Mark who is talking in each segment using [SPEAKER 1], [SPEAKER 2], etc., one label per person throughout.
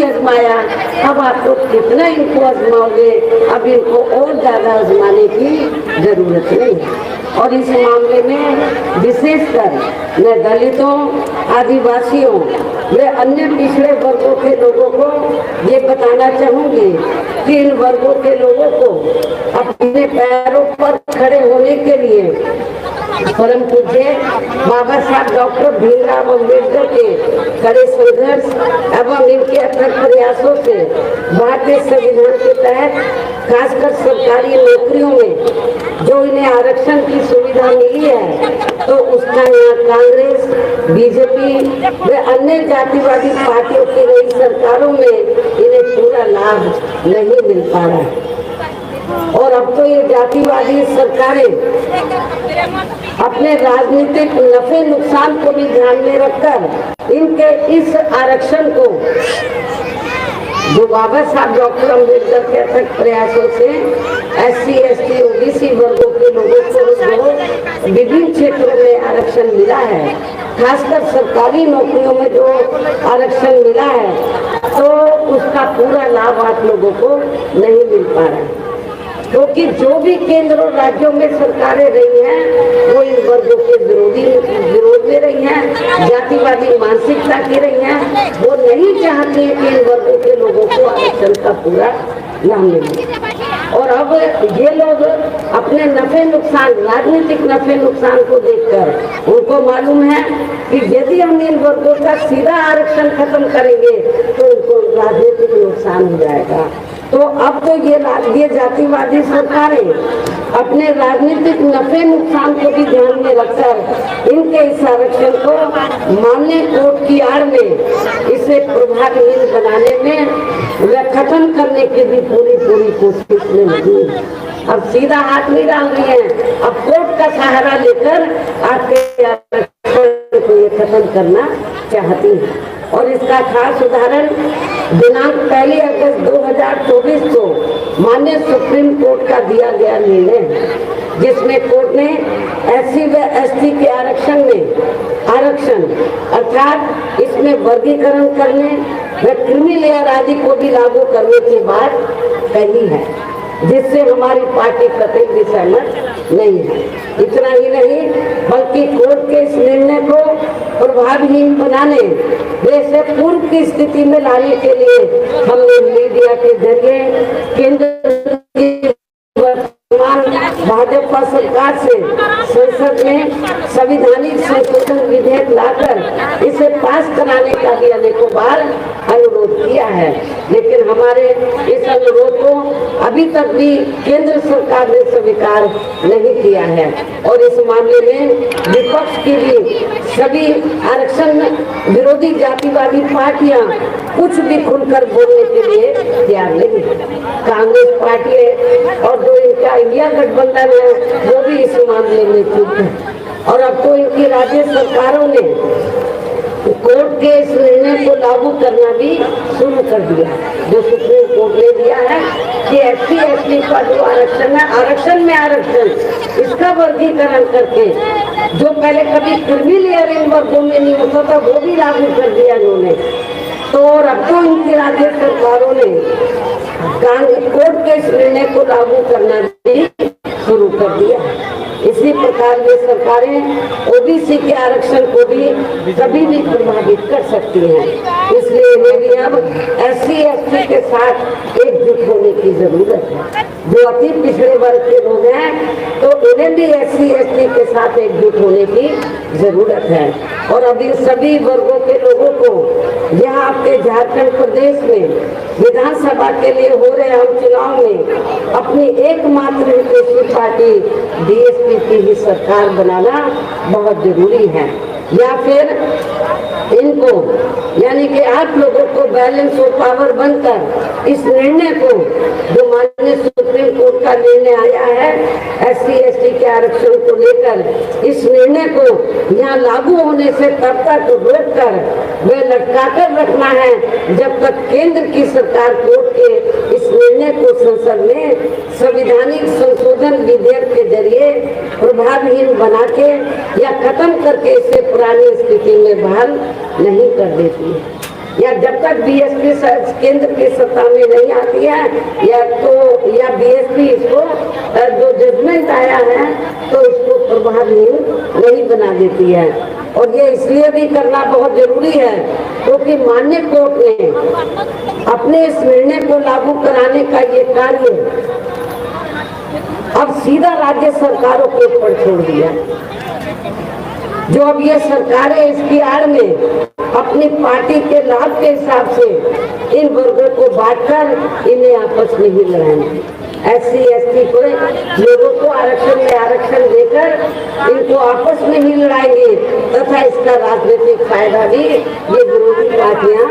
[SPEAKER 1] आजमाया, अब आप लोग कितना इनको आजमाओगे, अब इनको और ज्यादा आजमाने की जरूरत नहीं है। और इस मामले में विशेषकर मैं दलितों, आदिवासियों व अन्य पिछड़े वर्गों के लोगों को ये बताना चाहूंगी कि इन वर्गों के लोगों को अपने पैरों पर खड़े होने के लिए परम पूज्य बाबा साहब डॉक्टर भीमराव अम्बेडकर के कड़े संघर्ष एवं इनके अथक प्रयासों से भारतीय संविधान के तहत खासकर सरकारी नौकरियों में जो इन्हें आरक्षण की सुविधा मिली है, तो उसका यहाँ कांग्रेस, बीजेपी व अन्य जातिवादी पार्टियों की नई सरकारों में इन्हें पूरा लाभ नहीं मिल पा रहा है। और अब तो ये जातिवादी सरकारें अपने राजनीतिक नफे नुकसान को भी ध्यान में रखकर इनके इस आरक्षण को जो बाबा साहब डॉक्टर अम्बेडकर के अथक प्रयासों से SC, ST, OBC वर्गों के लोगों को विभिन्न क्षेत्रों में आरक्षण मिला है, खासकर सरकारी नौकरियों में जो आरक्षण मिला है, तो उसका पूरा लाभ आप लोगों को नहीं मिल पा रहा है। क्योंकि जो भी केंद्र और राज्यों में सरकारें रही हैं वो इन वर्गों के विरोध में रही हैं, जातिवादी मानसिकता की रही हैं, वो नहीं चाहती है कि इन वर्गों के लोगों को आरक्षण का पूरा लाभ मिले। और अब ये लोग अपने नफे नुकसान, राजनीतिक नफे नुकसान को देखकर उनको मालूम है कि यदि हम इन वर्गों का सीधा आरक्षण खत्म करेंगे तो उनको राजनीतिक नुकसान हो जाएगा। तो अब तो ये जातिवादी सरकारें अपने राजनीतिक नफे नुकसान को भी ध्यान में रखकर इनके इस आरक्षण को मान्य कोर्ट की आड़ में इसे प्रभावहीन बनाने में व खत्म करने की भी पूरी कोशिश में लगी। अब सीधा हाथ नहीं डाल रही है, अब कोर्ट का सहारा लेकर आपके आरक्षण को ये खत्म करना चाहती है। और इसका खास उदाहरण दिनांक 1 अगस्त 2024 को माननीय सुप्रीम कोर्ट का दिया गया निर्णय, जिसमें कोर्ट ने SC व ST के आरक्षण अर्थात इसमें वर्गीकरण करने व क्रीमी लेयर आदि को भी लागू करने की बात कही है, जिससे हमारी पार्टी कतई भी सहमत नहीं है। इतना ही नहीं बल्कि कोर्ट के इस निर्णय को प्रभावहीन बनाने जैसे पूर्व की स्थिति में लाने के लिए हमने मीडिया के जरिए केंद्र की वर्तमान भाजपा सरकार से संसद में संवैधानिक संशोधन विधेयक लाकर इसे पास कराने का भी अनेकों बार अनुरोध किया है, लेकिन हमारे इस अनुरोध को अभी तक भी केंद्र सरकार ने स्वीकार नहीं किया है। और इस मामले में विपक्ष की भी सभी आरक्षण विरोधी जातिवादी पार्टियां कुछ भी खुलकर बोलने के लिए तैयार नहीं है। कांग्रेस पार्टी है और जो इनका इंडिया गठबंधन है वो भी इस मामले में चुप है। और अब तो इनकी राज्य सरकारों ने कोर्ट के इस निर्णय को लागू करना भी शुरू कर दिया, जो सुप्रीम कोर्ट ने दिया है कि SC, ST का जो आरक्षण में आरक्षण इसका वर्गीकरण करके जो पहले कभी क्रीमी लेयर इन वर्गों में नहीं होता था वो भी लागू कर दिया इन्होंने। तो और अब तो इनकी राज्य सरकारों ने कोर्ट के इस निर्णय को लागू करना भी शुरू कर दिया। इसी प्रकार ये सरकारें OBC के आरक्षण को भी कभी भी प्रभावित कर सकती हैं, इसलिए इन्हें भी अब SC, ST के साथ एकजुट होने की जरूरत है। जो अति पिछड़े वर्ग के लोग हैं तो उन्हें भी SC, ST के साथ एकजुट होने की जरूरत है। और अब इन सभी वर्गों के लोगों को यहाँ आपके झारखंड प्रदेश में विधानसभा के लिए हो रहे आम चुनाव में अपनी एकमात्र विपक्षी पार्टी DSP की ही सरकार बनाना बहुत जरूरी है, या फिर इनको यानी कि आप लोगों को बैलेंस ऑफ पावर बनकर इस निर्णय को जो माननीय सुप्रीम कोर्ट का निर्णय आया है SC, ST के आरक्षण को लेकर, इस निर्णय को यहाँ लागू होने से तब तक रोक कर वे लटका कर रखना है जब तक केंद्र की सरकार कोर्ट के इस निर्णय को संसद में संवैधानिक संशोधन विधेयक के जरिए प्रभावहीन बना के या खत्म करके इसे पुरानी स्थिति में बहाल नहीं कर देती है। या जब तक बीएसपी केंद्र की सत्ता में नहीं आती है या बीएसपी इसको जो जजमेंट आया है तो इसको प्रभावहीन नहीं बना देती है। और ये इसलिए भी करना बहुत जरूरी है क्योंकि माननीय कोर्ट ने अपने इस निर्णय को लागू कराने का ये कार्य अब सीधा राज्य सरकारों के ऊपर छोड़ दिया। जो अब ये सरकारें इसकी आड़ में अपनी पार्टी के लाभ के हिसाब से इन वर्गों को बांटकर इन्हें आपस में ही लड़ाएंगे। SC ST को लोगों को आरक्षण में आरक्षण देकर इनको आपस में ही लड़ाएंगे तथा इसका राजनीतिक फायदा भी ये विरोधी पार्टियां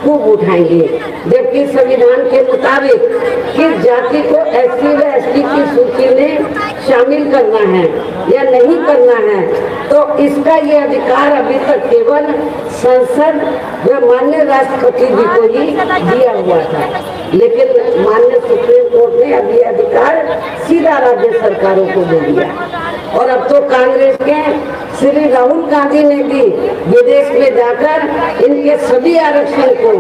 [SPEAKER 1] खूब उठाएंगे। जबकि संविधान के मुताबिक किस जाति को SC व ST की सूची में शामिल करना है या नहीं करना है तो इसका ये अधिकार अभी तक केवल संसद व माननीय राष्ट्रपति जी को ही दिया हुआ था, लेकिन माननीय सुप्रीम कोर्ट ने अभी अधिकार सीधा राज्य सरकारों को दे दिया। और अब तो कांग्रेस के श्री राहुल गांधी ने भी विदेश में जाकर इनके सभी आरक्षण को,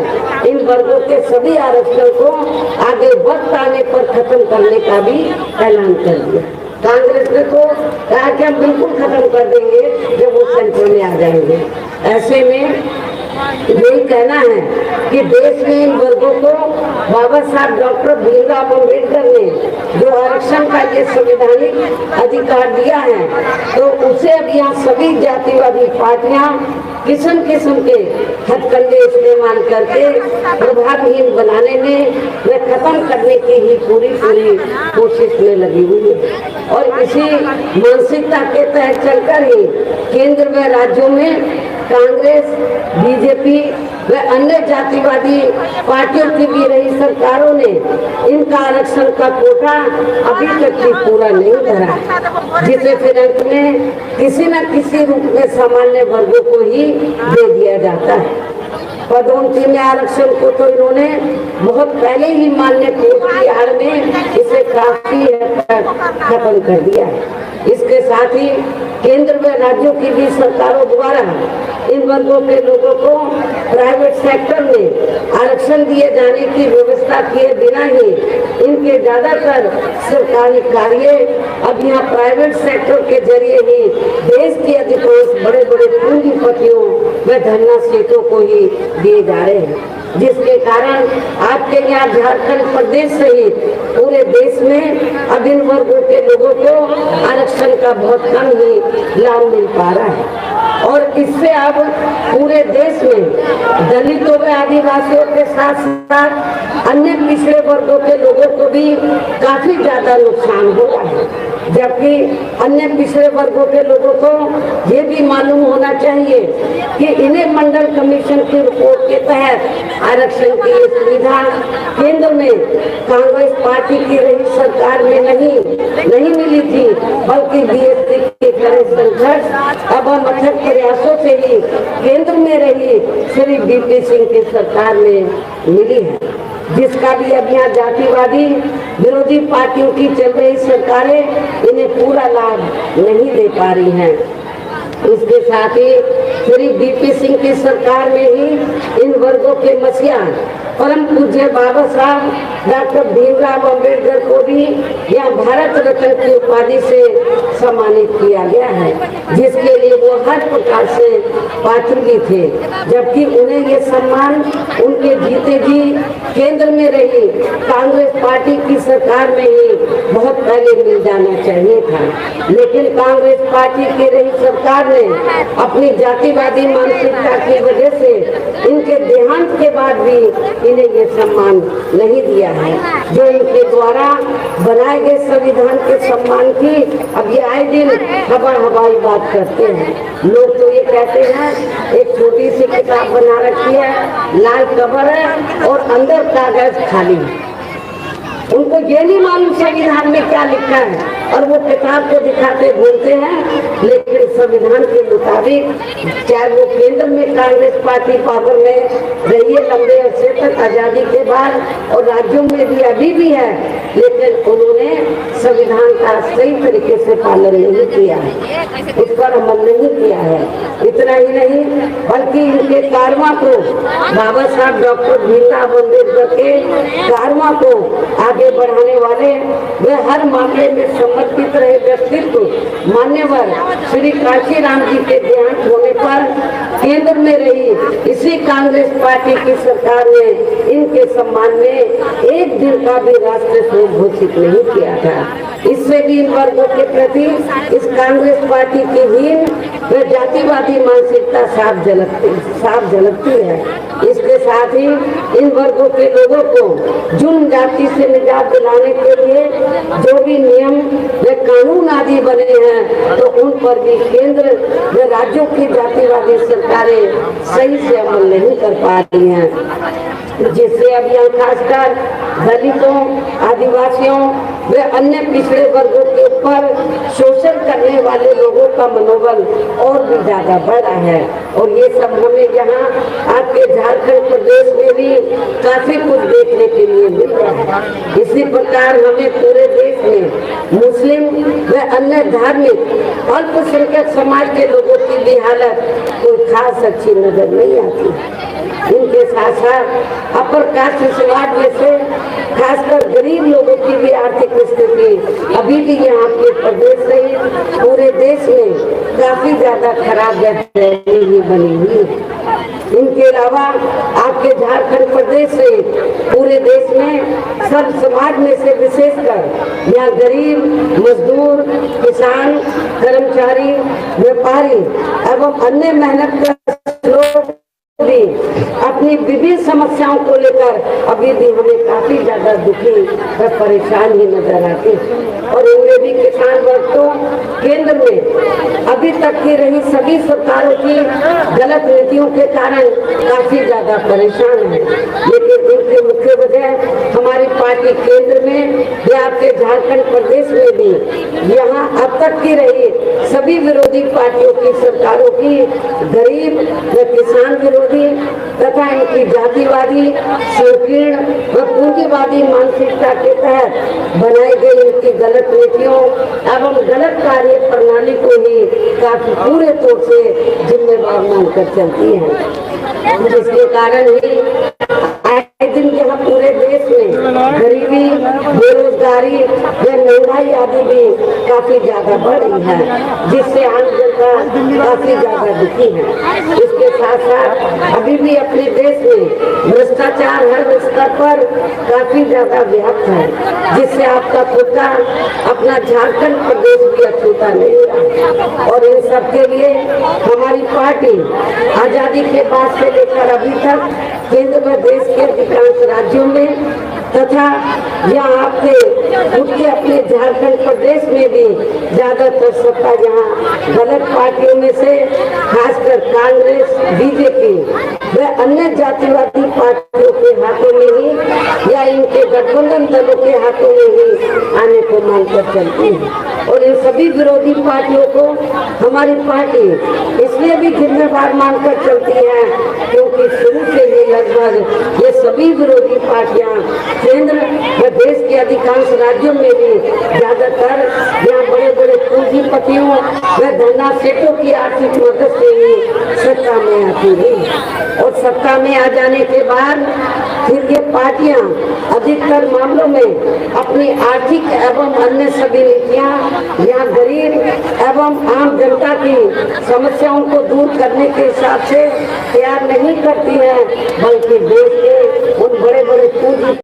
[SPEAKER 1] इन वर्गों के सभी आरक्षण को आगे वक्त आने पर खत्म करने का भी ऐलान कर दिया। कांग्रेस ने तो कहा कि हम बिल्कुल खत्म कर देंगे जब वो सेंटर में आ जाएंगे। ऐसे में यही कहना है कि देश में इन वर्गों को बाबा साहब डॉक्टर भीमराव अम्बेडकर ने जो आरक्षण का ये संवैधानिक अधिकार दिया है तो उसे अब यहाँ सभी जातिवादी पार्टियां किस्म किस्म के हथकंडे इस्तेमाल करके प्रभावहीन बनाने में व खत्म करने की ही पूरी कोशिश में लगी हुई है। और इसी मानसिकता के तहत चलकर ही केंद्र व राज्यों में कांग्रेस, बीजेपी व अन्य जातिवादी पार्टियों की भी रही सरकारों ने इनका आरक्षण का कोटा अभी तक भी पूरा नहीं भरा, जिसे फिर अंत में किसी न किसी रूप में सामान्य वर्गों को ही दे दिया जाता है। पदोन्नति में आरक्षण को तो इन्होंने बहुत पहले ही माननीय कोर्ट की आड़ में इसे काफी हद तक खत्म कर दिया है। इसके साथ ही केंद्र व राज्यों की भी सरकारों द्वारा इन वर्गों के लोगों को प्राइवेट सेक्टर में आरक्षण दिए जाने की व्यवस्था किए बिना ही इनके ज्यादातर सरकारी कार्य अब यहाँ प्राइवेट सेक्टर के जरिए ही देश के अधिकांश बड़े बड़े पूंजीपतियों व धनराशियों को ही दिए जा रहे हैं, जिसके कारण आपके यहाँ झारखंड प्रदेश सहित पूरे देश में अब इन वर्गों के लोगों को आरक्षण का बहुत कम ही लाभ मिल पा रहा है। और इससे अब पूरे देश में दलितों व आदिवासियों के साथ साथ अन्य पिछड़े वर्गों के लोगों को भी काफी ज्यादा नुकसान हो रहा है। जबकि अन्य पिछड़े वर्गों के लोगों को ये भी मालूम होना चाहिए कि इन्हें मंडल कमीशन की रिपोर्ट के तहत आरक्षण की ये सुविधा केंद्र में कांग्रेस पार्टी की रही सरकार में नहीं मिली थी, बल्कि बीएसपी के कड़े संघर्ष अब अथक प्रयासों से ही केंद्र में रही श्री बीपी सिंह की सरकार में मिली है, जिसका भी अब यहाँ जातिवादी विरोधी पार्टियों की चल रही सरकारें इन्हें पूरा लाभ नहीं दे पा रही हैं। इसके साथ ही श्री बीपी सिंह की सरकार में ही इन वर्गों के मसीहा परम पूज्य बाबा साहब डॉक्टर भीमराव अम्बेडकर को भी यहाँ भारत रत्न की उपाधि से सम्मानित किया गया है, जिसके लिए वो हर प्रकार से पात्र भी थे। जबकि उन्हें ये सम्मान उनके जीते जी केंद्र में रही कांग्रेस पार्टी की सरकार में ही बहुत पहले मिल जाना चाहिए था, लेकिन कांग्रेस पार्टी की रही सरकार ने अपनी जातिवादी मानसिकता की वजह से इनके देहांत के बाद भी इन्हें ये सम्मान नहीं दिया है, जो इनके द्वारा बनाए गए संविधान के सम्मान की अब ये आए दिन हवाई बात करते हैं। लोग तो ये कहते हैं एक छोटी सी किताब बना रखी है, लाल कवर है और अंदर कागज खाली। उनको ये नहीं मालूम संविधान में क्या लिखा है। और वो किताब को दिखाते बोलते हैं, लेकिन संविधान के मुताबिक चाहे वो केंद्र में कांग्रेस पार्टी पावर में रही है लंबे अरसे तक आजादी के बाद और राज्यों में भी अभी भी है, लेकिन उन्होंने संविधान का सही तरीके से पालन नहीं किया है, उस पर अमल नहीं किया है। इतना ही नहीं बल्कि इनके कारवा को बाबा साहब डॉक्टर भीमराव अम्बेडकर के कारवा को आगे बढ़ाने वाले वे हर मामले में समर्पित रहे व्यक्तित्व मान्यवर श्री काशीराम जी के देहांत होने पर केंद्र में रही इसी कांग्रेस पार्टी की सरकार ने इनके सम्मान में एक दिन का भी राष्ट्रीय शोक घोषित नहीं किया था। इससे भी इन वर्गों के प्रति इस कांग्रेस पार्टी की हीन व जातिवादी मानसिकता साफ झलकती है। इसके साथ ही इन वर्गों के लोगों को जुर्म जाति से निजात दिलाने के लिए जो भी नियम व कानून आदि बने हैं तो उन पर भी केंद्र व राज्यों की जातिवादी सरकारें सही से अमल नहीं कर पा रही हैं, जिससे अब यहाँ खासकर दलितों, आदिवासियों व अन्य पिछड़े वर्गों के ऊपर शोषण करने वाले लोगों का मनोबल और भी ज्यादा बढ़ा है। और ये सब हमें यहाँ आपके झारखंड प्रदेश में भी काफी कुछ देखने के लिए मिल रहा है। इसी प्रकार हमें पूरे देश में मुस्लिम व अन्य धार्मिक अल्पसंख्यक समाज के लोगों की भी हालत कोई खास अच्छी नजर नहीं आती। इनके साथ साथ अपर कास्ट समाज में से खासकर गरीब लोगों की भी आर्थिक स्थिति अभी भी यहाँ के प्रदेश सहित पूरे देश में काफी ज्यादा खराब बनी हुई है। इनके अलावा आपके झारखंड प्रदेश से पूरे देश में सब समाज में से विशेषकर यहाँ गरीब, मजदूर, किसान, कर्मचारी, व्यापारी एवं अन्य मेहनत लोग भी अपनी विभिन्न समस्याओं को लेकर अभी भी हमें काफी ज्यादा दुखी और परेशान ही नजर आते हैं। और इनमें भी किसान वर्ग तो केंद्र में अभी तक की रही सभी सरकारों की गलत नीतियों के कारण काफी ज्यादा परेशान है। लेकिन इनकी मुख्य वजह हमारी पार्टी केंद्र में या आपके झारखंड प्रदेश में भी यहाँ अब तक की रही सभी विरोधी पार्टियों की सरकारों की गरीब व किसान विरोधी तथा इनकी जातिवादी, संकीर्ण व पूंजीवादी मानसिकता के तहत बनाई गई इनकी गलत नीतियों एवं गलत कार्य प्रणाली को ही काफी पूरे तौर से जिम्मेवार मानकर चलती है, जिसके कारण ही आए दिन यहाँ पूरे देश में गरीबी, बेरोजगारी व महंगाई आदि भी काफी ज्यादा बढ़ रही है, जिससे आम जनता काफी ज्यादा दुखी है। इसके साथ साथ अभी भी अपने देश में भ्रष्टाचार हर स्तर पर काफी ज्यादा व्याप्त है, जिससे आपका खुद का अपना झारखंड प्रदेश भी अछूता नहीं रहा। और इन सब के लिए हमारी पार्टी आजादी के बाद से लेकर अभी तक केंद्र व देश के अधिकांश राज्यों में तथा यहाँ आपके उनके अपने झारखंड प्रदेश में भी ज्यादातर सत्ता यहाँ गलत पार्टियों में से खासकर कांग्रेस, बीजेपी व अन्य जातिवादी पार्टियों के हाथों में ही या इनके गठबंधन दलों के हाथों में ही आने को मानकर चलती है। और इन सभी विरोधी पार्टियों को हमारी पार्टी इसलिए भी जिम्मेवार मानकर चलती है क्योंकि शुरू से ही लगभग ये सभी विरोधी पार्टियां केंद्र व देश के अधिकांश राज्यों में भी ज्यादातर यहाँ बड़े बड़े पूंजीपतियों व धन्ना सेठों की आर्थिक मदद से ही सत्ता में आती रही। और सत्ता में आ जाने के बाद फिर ये पार्टियां अधिकतर मामलों में अपनी आर्थिक एवं अन्य सभी नीतियां यहाँ गरीब एवं आम जनता की समस्याओं को दूर करने के हिसाब से तैयार नहीं करती है, बल्कि देश के उन बड़े बड़े पूंजी